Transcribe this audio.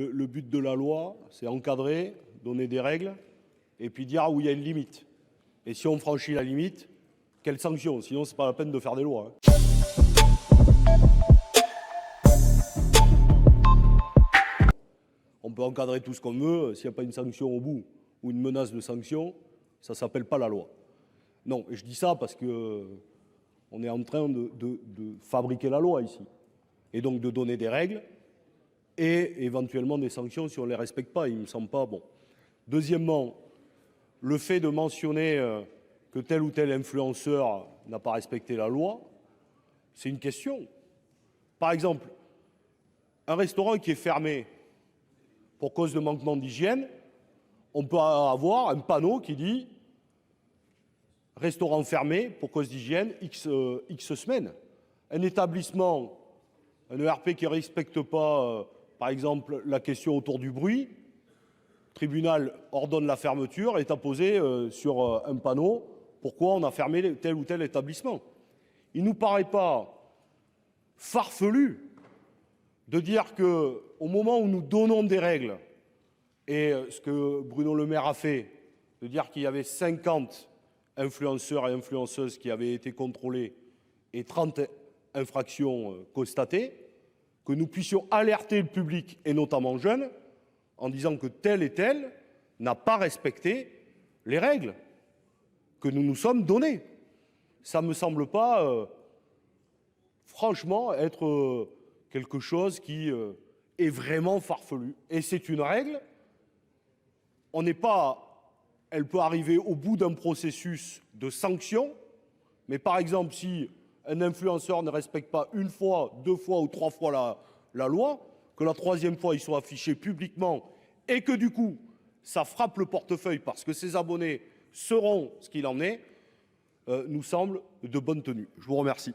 Le but de la loi, c'est encadrer, donner des règles, et puis dire où il y a une limite. Et si on franchit la limite, quelle sanction? Sinon, c'est pas la peine de faire des lois. On peut encadrer tout ce qu'on veut, s'il n'y a pas une sanction au bout, ou une menace de sanction, ça ne s'appelle pas la loi. Non, et je dis ça parce que on est en train de fabriquer la loi ici. Et donc de donner des règles et éventuellement des sanctions si on ne les respecte pas. Il ne me semble pas bon. Deuxièmement, le fait de mentionner que tel ou tel influenceur n'a pas respecté la loi, c'est une question. Par exemple, un restaurant qui est fermé pour cause de manquement d'hygiène, on peut avoir un panneau qui dit restaurant fermé pour cause d'hygiène X semaines. Un établissement, un ERP qui ne respecte pas, par exemple, la question autour du bruit, le tribunal ordonne la fermeture, est apposé sur un panneau pourquoi on a fermé tel ou tel établissement. Il ne nous paraît pas farfelu de dire qu'au moment où nous donnons des règles, et ce que Bruno Le Maire a fait, de dire qu'il y avait 50 influenceurs et influenceuses qui avaient été contrôlés et 30 infractions constatées, que nous puissions alerter le public, et notamment jeunes, en disant que tel et tel n'a pas respecté les règles que nous nous sommes données. Ça ne me semble pas, franchement, être quelque chose qui est vraiment farfelu. Et c'est une règle. On n'est pas... Elle peut arriver au bout d'un processus de sanction, mais par exemple, si un influenceur ne respecte pas une fois, 2 fois ou 3 fois la loi, que la 3e fois, il soit affiché publiquement et que du coup, ça frappe le portefeuille parce que ses abonnés sauront ce qu'il en est, nous semble de bonne tenue. Je vous remercie.